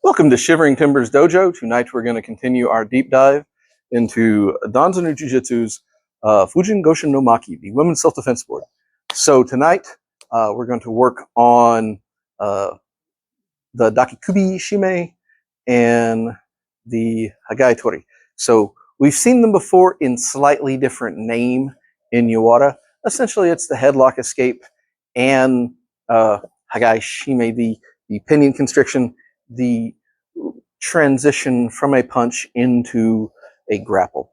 Welcome to Shivering Timbers Dojo. Tonight we're going to continue our deep dive into Danzanryu Jiu-Jitsu's Fujin Goshin no Maki, the women's self-defense board. So tonight we're going to work on the Daki kubi, shime, and the Hagai tori. So we've seen them before in slightly different name in Yawara. Essentially it's the headlock escape and Hagai shime, the pinion constriction, the transition from a punch into a grapple.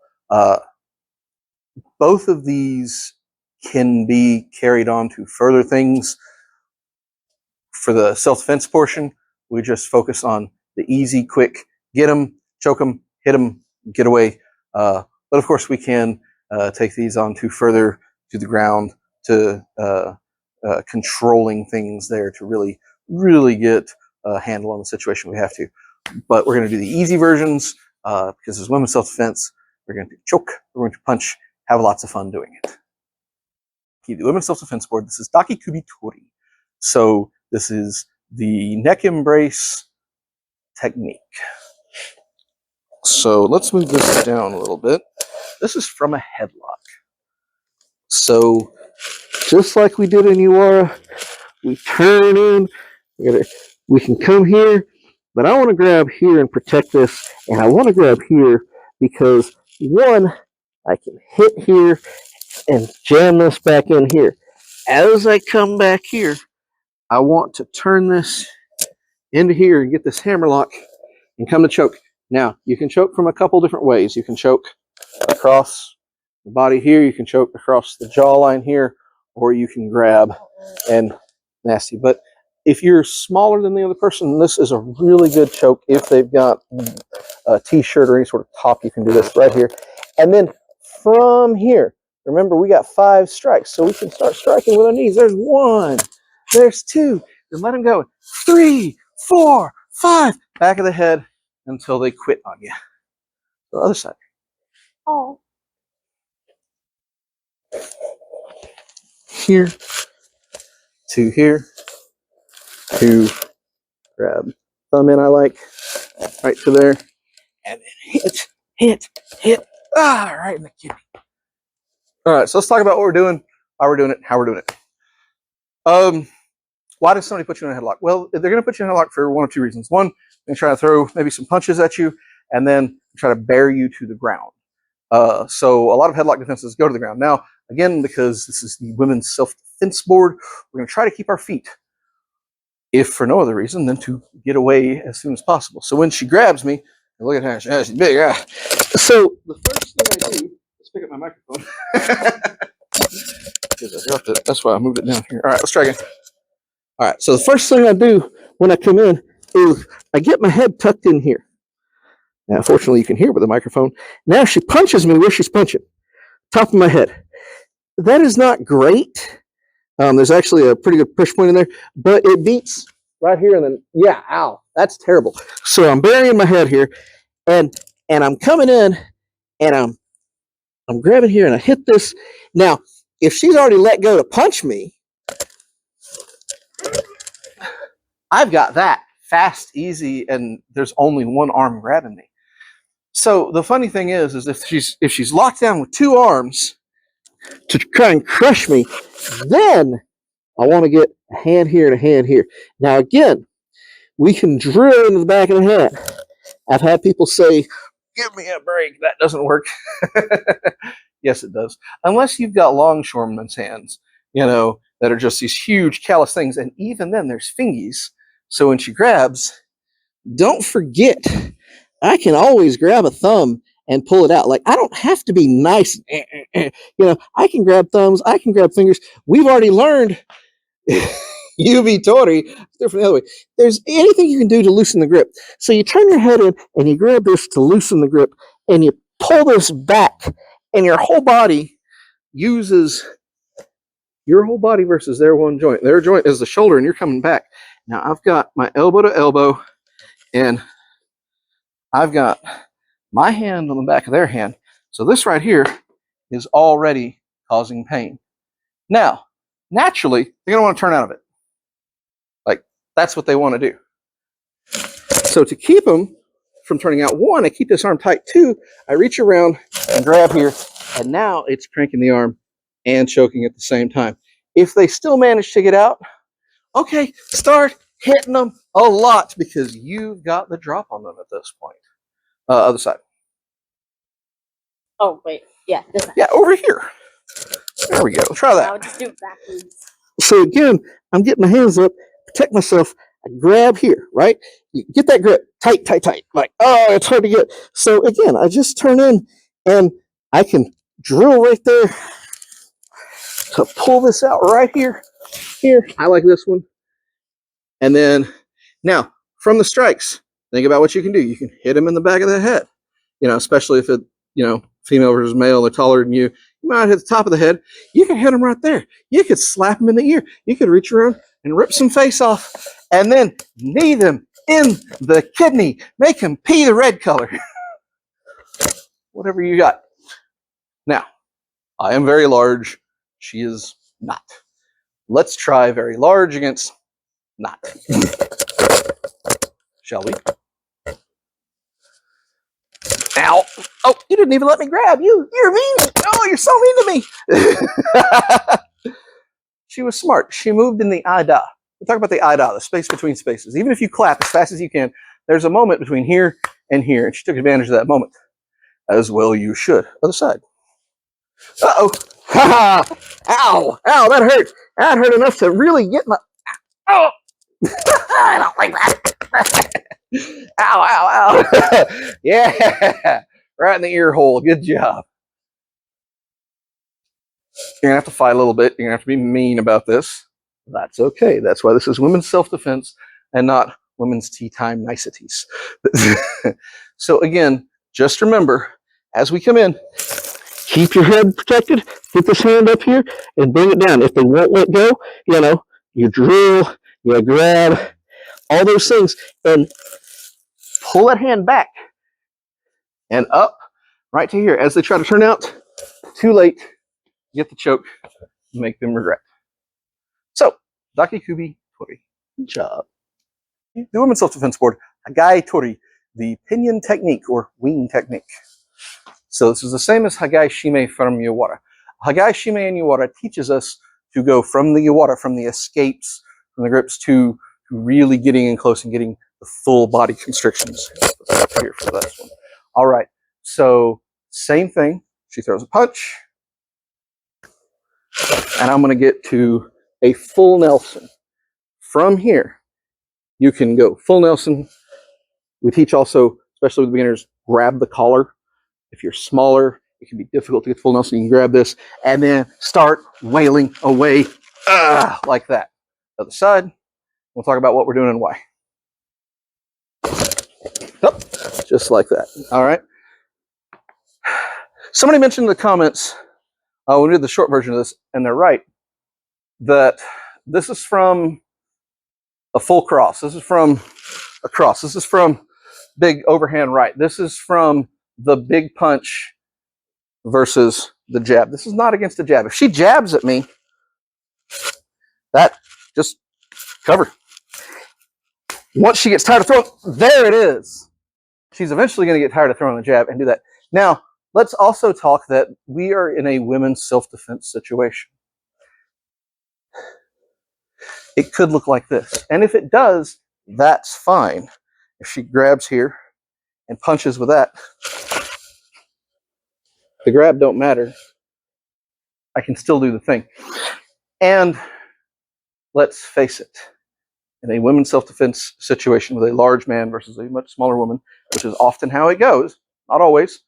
Both of these can be carried on to further things. For the self-defense portion, we just focus on the easy, quick, get them, choke them, hit them, get away. But of course, we can take these on to further to the ground, to controlling things there to really get a handle on the situation we have to. But we're going to do the easy versions because as women's self-defense, we're going to choke, we're going to punch, have lots of fun doing it. Okay, the women's self-defense board, this is Daki kubi tori. So this is the neck embrace technique. So let's move this down a little bit. This is from a headlock. So just like we did in Yawara, we turn in, we can come here, but I want to grab here and protect this, and I want to grab here because, one, I can hit here and jam this back in here. As I come back here, I want to turn this into here and get this hammerlock and come to choke. Now, you can choke from a couple different ways. You can choke across the body here, you can choke across the jawline here, or you can grab and nasty. But if you're smaller than the other person, this is a really good choke. If they've got a t-shirt or any sort of top, you can do this right here. And then from here, remember we got 5 strikes, so we can start striking with our knees. There's 1, there's 2, then let them go. 3, 4, 5, back of the head until they quit on you. The other side. Oh. Here, to here, to grab thumb in, I like, right to there, and then hit, right in the kidney. All right, so let's talk about what we're doing, why we're doing it, how we're doing it. Why does somebody put you in a headlock? Well, they're going to put you in a headlock for 1 of 2 reasons. One, they're trying to throw maybe some punches at you, and then try to bear you to the ground. So a lot of headlock defenses go to the ground. Now, again, because this is the women's self-defense board, we're going to try to keep our feet, if for no other reason than to get away as soon as possible. So when she grabs me, look at her, she's big. So the first thing I do, let's pick up my microphone. Because I dropped it. That's why I moved it down here. All right, let's try again. All right, so the first thing I do when I come in is I get my head tucked in here. Now, fortunately, you can hear with the microphone. Now she punches me where she's punching, top of my head. That is not great. There's actually a pretty good push point in there, but it beats right here and then, yeah, ow, that's terrible. So I'm burying my head here, and I'm coming in, and I'm grabbing here, and I hit this. Now, if she's already let go to punch me, I've got that fast, easy, and there's only one arm grabbing me. So the funny thing is if she's locked down with 2 arms to try and crush me, then I want to get a hand here and a hand here. Now again, we can drill into the back of the head. I've had people say, "Give me a break." That doesn't work. Yes, it does. Unless you've got longshoreman's hands, that are just these huge callous things. And even then, there's fingies. So when she grabs, don't forget, I can always grab a thumb and pull it out. Like, I don't have to be nice. I can grab thumbs. I can grab fingers. We've already learned Yubi tori. Different the other way. There's anything you can do to loosen the grip. So you turn your head in and you grab this to loosen the grip, and you pull this back, and your whole body uses your whole body versus their one joint. Their joint is the shoulder, and you're coming back. Now I've got my elbow to elbow, and I've got my hand on the back of their hand. So this right here is already causing pain. Now, naturally, they're going to want to turn out of it. Like, that's what they want to do. So to keep them from turning out, one, I keep this arm tight. Two, I reach around and grab here, and now it's cranking the arm and choking at the same time. If they still manage to get out, okay, start hitting them a lot because you've got the drop on them at this point. Other side. Oh, wait. Yeah, this side. Yeah, over here. There we go. Try that. I'll just do it backwards. So again, I'm getting my hands up, protect myself. I grab here, right? You get that grip tight, tight, tight. Like, oh, it's hard to get. So again, I just turn in and I can drill right there to pull this out right here. Here, I like this one. And then now from the strikes, think about what you can do. You can hit them in the back of the head, especially if it, female versus male, they're taller than you. You might hit the top of the head. You can hit them right there. You could slap them in the ear. You could reach around and rip some face off and then knee them in the kidney. Make them pee the red color. Whatever you got. Now, I am very large. She is not. Let's try very large against not. Shall we? Ow. Oh, you didn't even let me grab. You're mean. Oh, you're so mean to me. She was smart. She moved in the Ida. We talk about the Ida, the space between spaces. Even if you clap as fast as you can, there's a moment between here and here, and she took advantage of that moment. As well you should. Other side. Uh-oh. Ha ha. Ow. Ow, that hurt. That hurt enough to really get my... Oh. I don't like that. Ow, ow, ow. Yeah. Right in the ear hole. Good job. You're going to have to fight a little bit. You're going to have to be mean about this. That's okay. That's why this is women's self-defense and not women's tea time niceties. So again, just remember, as we come in, keep your head protected. Keep this hand up here and bring it down. If they won't let go, you drill, you grab, all those things, and pull that hand back and up right to here. As they try to turn out, too late, get the choke, make them regret. So, Daki, kubi, tori. Good job. The women's self-defense board, Hagai, tori, the pinion technique or wing technique. So this is the same as Hagai, shime from Yawara. Hagai, shime, and Yawara teaches us to go from the Yawara, from the escapes, from the grips, to really getting in close and getting the full body constrictions. Here for this one. All right. So same thing. She throws a punch, and I'm going to get to a full Nelson. From here, you can go full Nelson. We teach also, especially with beginners, grab the collar. If you're smaller, it can be difficult to get full Nelson. You can grab this and then start wailing away like that. Other side, we'll talk about what we're doing and why. Up, just like that. All right. Somebody mentioned in the comments, we did the short version of this, and they're right, that this is from a full cross. This is from a cross. This is from big overhand right. This is from the big punch versus the jab. This is not against the jab. If she jabs at me, that just cover. Once she gets tired of throwing, there it is. She's eventually going to get tired of throwing the jab and do that. Now, let's also talk that we are in a women's self-defense situation. It could look like this. And if it does, that's fine. If she grabs here and punches with that, the grab don't matter. I can still do the thing. And let's face it, in a women's self-defense situation with a large man versus a much smaller woman, which is often how it goes, not always,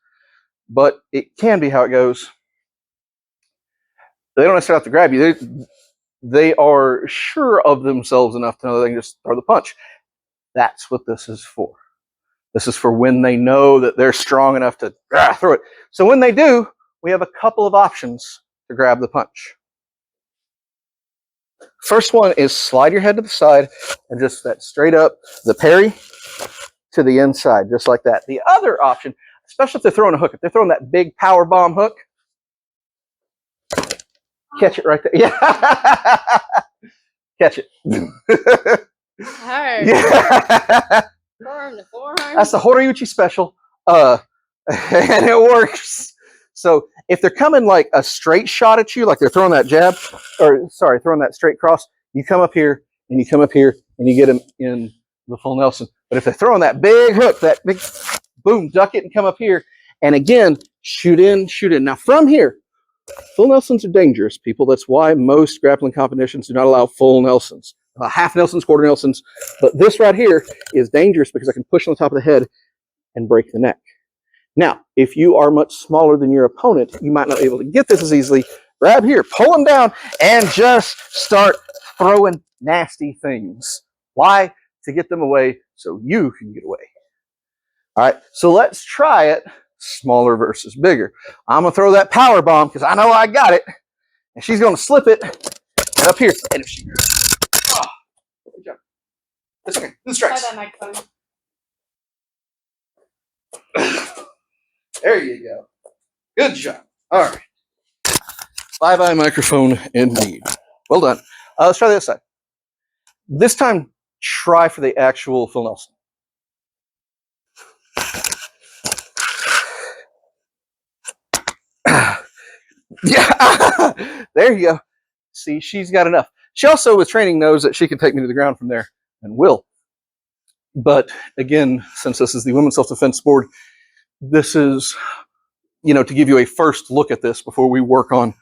but it can be how it goes, they don't necessarily have to grab you. They are sure of themselves enough to know they can just throw the punch. That's what this is for. This is for when they know that they're strong enough to throw it. So when they do, we have a couple of options to grab the punch. First one is slide your head to the side and just that straight up, the parry to the inside, just like that. The other option, especially if they're throwing a hook, if they're throwing that big power bomb hook, catch it right there. Yeah. Catch it. Hard. Yeah. Forearm to forearm. That's the Horiyuchi special. And it works. So if they're coming like a straight shot at you, like they're throwing that jab, or sorry, throwing that straight cross, you come up here and you come up here and you get them in the full Nelson. But if they're throwing that big hook, that big boom, duck it and come up here. And again, shoot in, shoot in. Now from here, full Nelsons are dangerous, people. That's why most grappling competitions do not allow full Nelsons. Half Nelsons, quarter Nelsons. But this right here is dangerous because I can push on the top of the head and break the neck. Now, if you are much smaller than your opponent, you might not be able to get this as easily. Grab here, pull them down, and just start throwing nasty things. Why? To get them away so you can get away. All right, so let's try it. Smaller versus bigger. I'm going to throw that power bomb because I know I got it. And she's going to slip it and up here. And if she... Oh, good job. That's okay. Good strikes. Try that microphone. There you go. Good job. All right. Bye-bye microphone indeed. Well done. Let's try the other side. This time, try for the actual full Nelson. Yeah. There you go. See, she's got enough. She also, with training, knows that she can take me to the ground from there and will. But again, since this is the Women's Self-Defense Board, this is, to give you a first look at this before we work on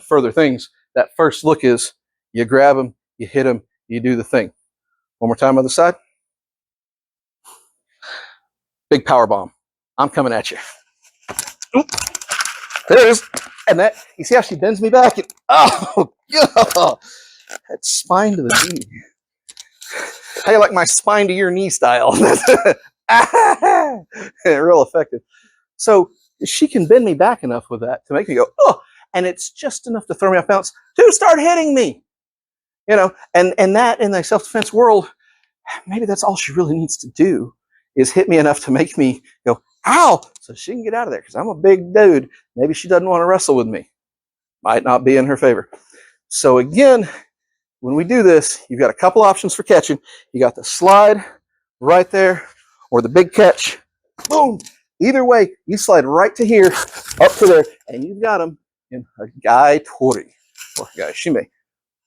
further things. That first look is you grab them, you hit them, you do the thing. One more time on the side. Big power bomb. I'm coming at you. Oop. There it is. And that, you see how she bends me back? And, oh, God. That spine to the knee. How you like my spine to your knee style? Real effective. So she can bend me back enough with that to make me go, oh, and it's just enough to throw me off balance to start hitting me. And that in the self-defense world, maybe that's all she really needs to do is hit me enough to make me go, ow, so she can get out of there because I'm a big dude. Maybe she doesn't want to wrestle with me. Might not be in her favor. So again, when we do this, you've got a couple options for catching. You got the slide right there or the big catch. Boom. Either way, you slide right to here, up to there, and you've got them in Hagai tori or Hagai shime.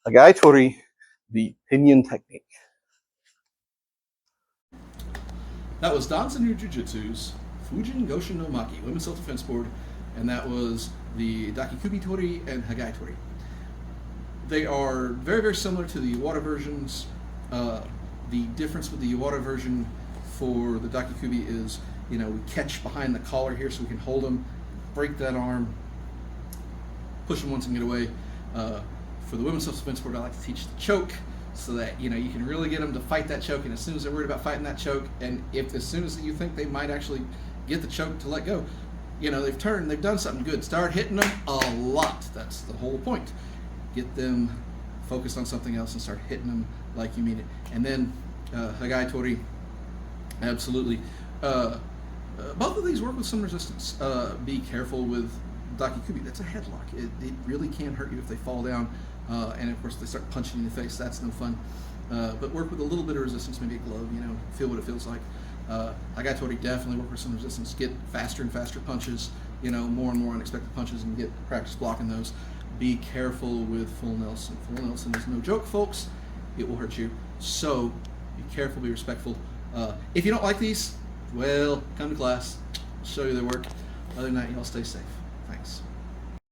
Hagai tori, the pinion technique. That was Danzanryu Jujitsu's Fujin Goshin no Maki, Women's Self-Defense Board, and that was the Daki kubi tori and Hagai tori. They are very, very similar to the Yawara versions. The difference with the Yawara version for the Daki kubi is, we catch behind the collar here so we can hold them, break that arm, push them once and get away. For the Women's Self-Defense Board, I like to teach the choke so that, you can really get them to fight that choke, and as soon as they're worried about fighting that choke, and as soon as you think they might actually get the choke to let go, they've turned, they've done something good. Start hitting them a lot. That's the whole point. Get them focused on something else and start hitting them like you mean it. And then Hagai tori, absolutely. Both of these work with some resistance. Be careful with Daki kubi. That's a headlock. It really can hurt you if they fall down. And of course, if they start punching you in the face, that's no fun. But work with a little bit of resistance, maybe a glove, feel what it feels like. Hagai tori definitely work with some resistance. Get faster and faster punches, more and more unexpected punches, and get practice blocking those. Be careful with full Nelson. Full Nelson is no joke, folks. It will hurt you. So be careful, be respectful. If you don't like these, well, come to class. I'll show you their work. Other than that, y'all stay safe. Thanks.